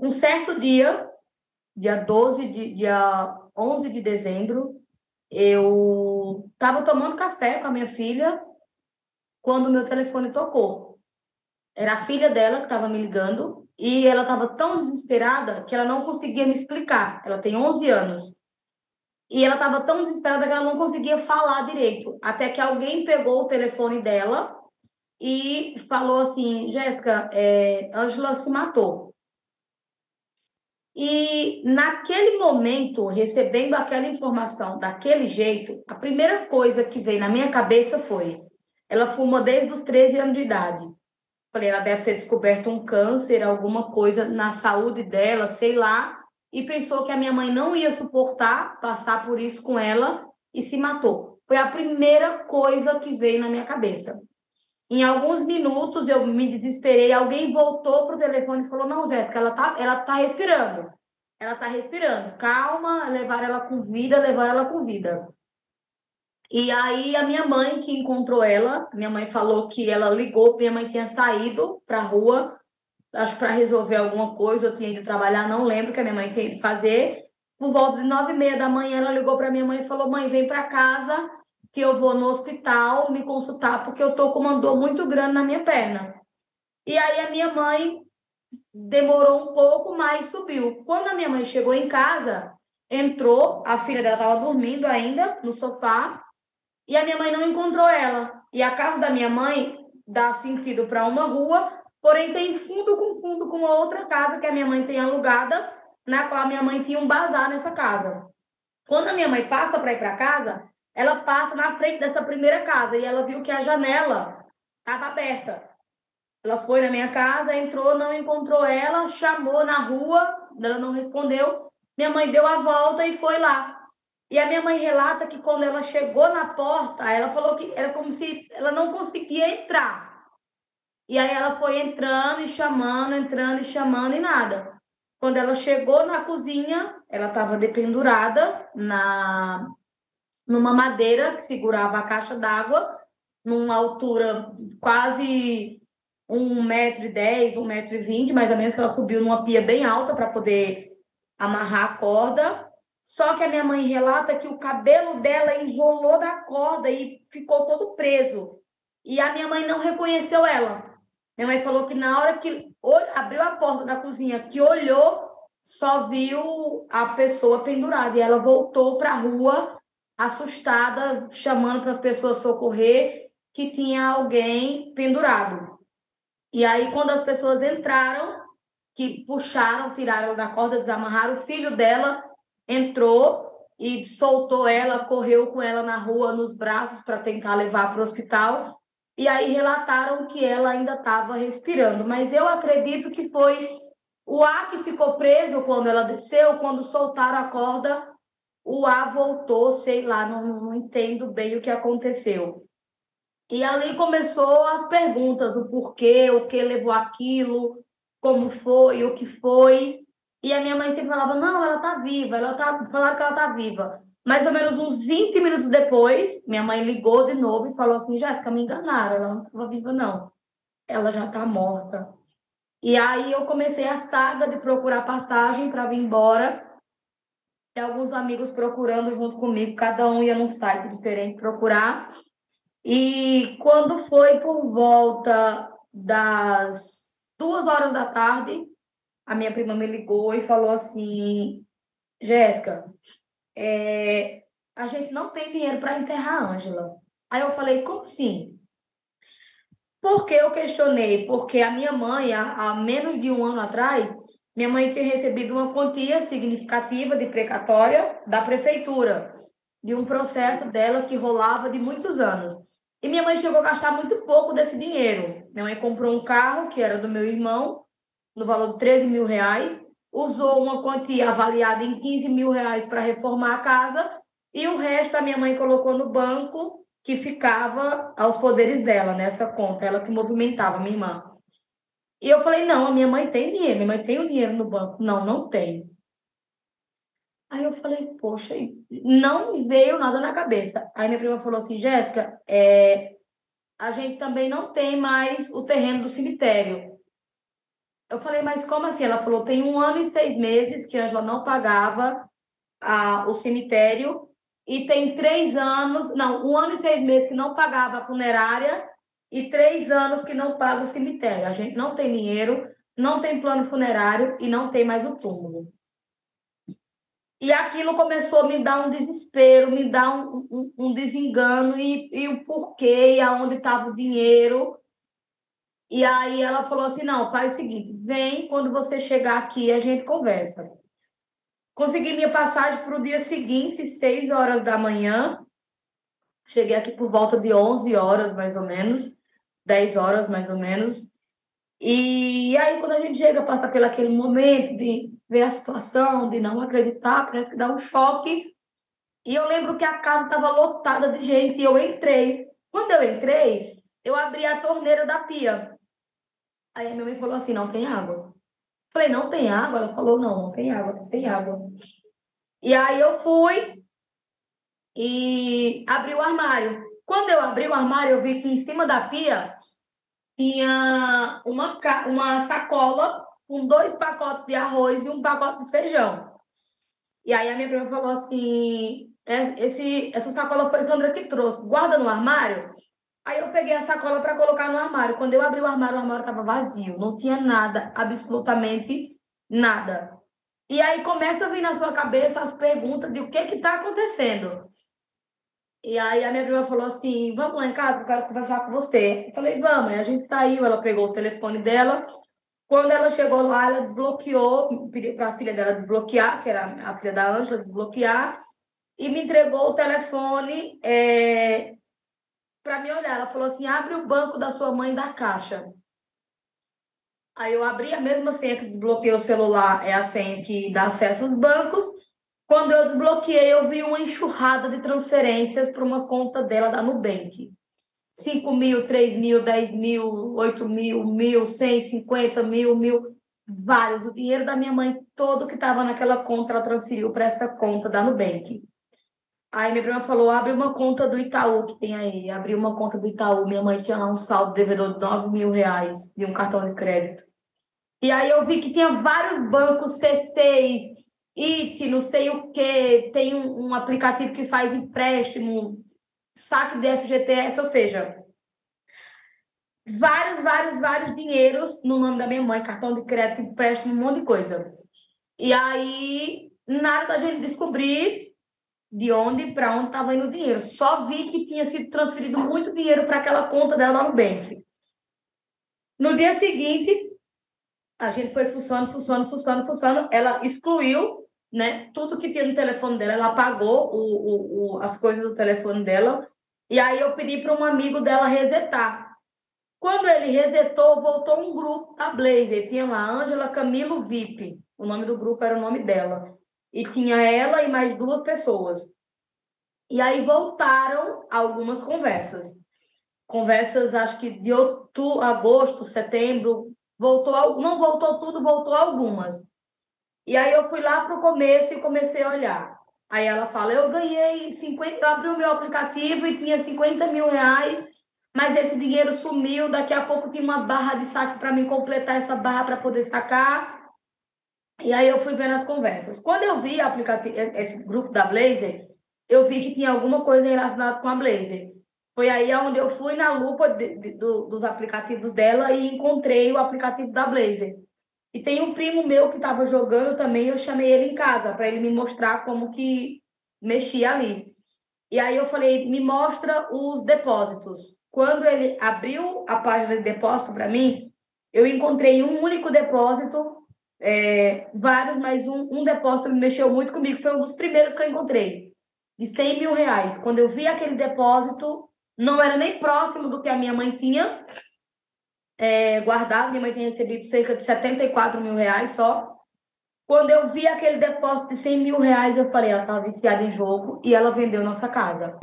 Um certo dia, dia 11 de dezembro, eu estava tomando café com a minha filha quando o meu telefone tocou. Era a filha dela que estava me ligando e ela estava tão desesperada que ela não conseguia me explicar. Ela tem 11 anos. E ela estava tão desesperada que ela não conseguia falar direito. Até que alguém pegou o telefone dela e falou assim: Jéssica, Ângela se matou. E naquele momento, recebendo aquela informação daquele jeito, a primeira coisa que veio na minha cabeça foi: ela fuma desde os 13 anos de idade. Falei, ela deve ter descoberto um câncer, alguma coisa na saúde dela, sei lá, e pensou que a minha mãe não ia suportar passar por isso com ela e se matou. Foi a primeira coisa que veio na minha cabeça. Em alguns minutos eu me desesperei, alguém voltou pro telefone e falou: "Não, Jéssica, ela tá respirando. Ela tá respirando. Calma, levar ela com vida." E aí a minha mãe que encontrou ela, minha mãe falou que ela ligou, minha mãe tinha saído para a rua, acho para resolver alguma coisa, eu tinha ido trabalhar, não lembro o que a minha mãe tinha ido fazer. Por volta de 9h30 da manhã, ela ligou para minha mãe e falou: "Mãe, vem para casa que eu vou no hospital me consultar porque eu tô com uma dor muito grande na minha perna." E aí a minha mãe demorou um pouco, mas subiu. Quando a minha mãe chegou em casa, entrou, a filha dela estava dormindo ainda no sofá, e a minha mãe não encontrou ela. E a casa da minha mãe dá sentido para uma rua, porém tem fundo com uma outra casa que a minha mãe tem alugada, na qual a minha mãe tinha um bazar nessa casa. Quando a minha mãe passa para ir para casa, ela passa na frente dessa primeira casa e ela viu que a janela estava aberta. Ela foi na minha casa, entrou, não encontrou ela, chamou na rua, ela não respondeu. Minha mãe deu a volta e foi lá. E a minha mãe relata que quando ela chegou na porta, ela falou que era como se ela não conseguia entrar. E aí ela foi entrando e chamando e nada. Quando ela chegou na cozinha, ela estava dependurada numa madeira que segurava a caixa d'água, numa altura quase 1,10 m, 1,20 m, mais ou menos, que ela subiu numa pia bem alta para poder amarrar a corda. Só que a minha mãe relata que o cabelo dela enrolou na corda e ficou todo preso. E a minha mãe não reconheceu ela. Minha mãe falou que na hora que abriu a porta da cozinha, que olhou, só viu a pessoa pendurada. E ela voltou para a rua, assustada, chamando para as pessoas socorrer, que tinha alguém pendurado. E aí, quando as pessoas entraram, que puxaram, tiraram da corda, desamarraram, o filho dela entrou e soltou ela, correu com ela na rua, nos braços, para tentar levar para o hospital. E aí relataram que ela ainda estava respirando. Mas eu acredito que foi o ar que ficou preso quando ela desceu, quando soltaram a corda, o ar voltou, sei lá, não entendo bem o que aconteceu. E ali começou as perguntas, o porquê, o que levou aquilo, como foi, o que foi. E a minha mãe sempre falava: "Não, ela tá viva, falaram que ela tá viva." Mais ou menos uns 20 minutos depois, minha mãe ligou de novo e falou assim: "Jéssica, me enganaram, ela não estava viva, não. Ela já está morta." E aí eu comecei a saga de procurar passagem para vir embora. E alguns amigos procurando junto comigo, cada um ia num site diferente procurar. E quando foi por volta das 2h da tarde, a minha prima me ligou e falou assim: "Jéssica, a gente não tem dinheiro para enterrar a Ângela." Aí eu falei: "Como assim?" Por que eu questionei? Porque a minha mãe, há menos de um ano atrás, minha mãe tinha recebido uma quantia significativa de precatória da prefeitura, de um processo dela que rolava de muitos anos. E minha mãe chegou a gastar muito pouco desse dinheiro. Minha mãe comprou um carro, que era do meu irmão, no valor de 13 mil reais, usou uma quantia avaliada em 15 mil reais para reformar a casa, e o resto a minha mãe colocou no banco, que ficava aos poderes dela, nessa conta, ela que movimentava, minha irmã. E eu falei: "Não, a minha mãe tem dinheiro, minha mãe tem o dinheiro no banco." "Não, não tem." Aí eu falei: "Poxa", e não veio nada na cabeça. Aí minha prima falou assim: "Jéssica, a gente também não tem mais o terreno do cemitério." Eu falei, mas como assim? Ela falou, tem 1 ano e 6 meses que a Ângela não pagava o cemitério e tem 3 anos, não, 1 ano e 6 meses que não pagava a funerária e 3 anos que não paga o cemitério. A gente não tem dinheiro, não tem plano funerário e não tem mais o túmulo. E aquilo começou a me dar um desespero, me dar um desengano e o porquê, e aonde estava o dinheiro. E aí ela falou assim, não, faz o seguinte, vem, quando você chegar aqui, a gente conversa. Consegui minha passagem para o dia seguinte, 6 horas da manhã. Cheguei aqui por volta de 11 horas, mais ou menos, 10 horas, mais ou menos. E aí, quando a gente chega, passa pelo aquele momento de ver a situação, de não acreditar, parece que dá um choque. E eu lembro que a casa estava lotada de gente e eu entrei. Quando eu entrei, eu abri a torneira da pia. Aí a minha mãe falou assim, não tem água. Falei, não tem água? Ela falou, não, não tem água, tá sem água. E aí eu fui e abri o armário. Quando eu abri o armário, eu vi que em cima da pia tinha uma sacola com 2 pacotes de arroz e um pacote de feijão. E aí a minha prima falou assim, essa sacola foi Sandra que trouxe, guarda no armário. Aí eu peguei a sacola para colocar no armário. Quando eu abri o armário estava vazio, não tinha nada, absolutamente nada. E aí começa a vir na sua cabeça as perguntas de o que está acontecendo. E aí a minha prima falou assim, vamos lá em casa, eu quero conversar com você. Eu falei, vamos. E a gente saiu, ela pegou o telefone dela. Quando ela chegou lá, ela desbloqueou, pediu para a filha dela desbloquear, que era a filha da Ângela, desbloquear, e me entregou o telefone para me olhar. Ela falou assim, abre o banco da sua mãe da Caixa. Aí eu abri a mesma senha que desbloqueou o celular, é a senha que dá acesso aos bancos. Quando eu desbloqueei, eu vi uma enxurrada de transferências para uma conta dela da Nubank. 5 mil, 3 mil, 10 mil, 8 mil, 1.000, 100, 50 mil, vários. O dinheiro da minha mãe todo que estava naquela conta, ela transferiu para essa conta da Nubank. Aí minha prima falou, abre uma conta do Itaú que tem aí. Abri uma conta do Itaú, minha mãe tinha lá um saldo devedor de 9 mil reais de um cartão de crédito. E aí eu vi que tinha vários bancos, C6, IT, não sei o quê, tem um aplicativo que faz empréstimo, saque de FGTS, ou seja, vários dinheiros no nome da minha mãe, cartão de crédito, empréstimo, um monte de coisa. E aí, nada da gente descobrir de onde para onde estava indo o dinheiro. Só vi que tinha sido transferido muito dinheiro para aquela conta dela lá no bank. No dia seguinte, a gente foi fuçando. Ela excluiu, né, tudo que tinha no telefone dela. Ela apagou as coisas do telefone dela. E aí eu pedi para um amigo dela resetar. Quando ele resetou, voltou um grupo da Blazer. Tinha lá Ângela Camilo VIP. O nome do grupo era o nome dela. E tinha ela e mais 2 pessoas. E aí voltaram algumas conversas. Conversas, acho que de outubro, agosto, setembro. Não voltou tudo, voltou algumas. E aí eu fui lá para o começo e comecei a olhar. Aí ela fala, eu ganhei 50, eu abri o meu aplicativo e tinha 50 mil reais, mas esse dinheiro sumiu, daqui a pouco tinha uma barra de saque para mim completar essa barra para poder sacar. E aí eu fui vendo as conversas. Quando eu vi esse grupo da Blazer, eu vi que tinha alguma coisa relacionada com a Blazer. Foi aí onde eu fui na lupa dos aplicativos dela e encontrei o aplicativo da Blazer. E tem um primo meu que estava jogando também, eu chamei ele em casa para ele me mostrar como que mexia ali. E aí eu falei, me mostra os depósitos. Quando ele abriu a página de depósito para mim, eu encontrei um único depósito, vários, mas um depósito me mexeu muito comigo. Foi um dos primeiros que eu encontrei, de 100 mil reais. Quando eu vi aquele depósito, não era nem próximo do que a minha mãe tinha guardado. Minha mãe tinha recebido cerca de 74 mil reais só. Quando eu vi aquele depósito de 100 mil reais, eu falei, ela estava viciada em jogo e ela vendeu nossa casa.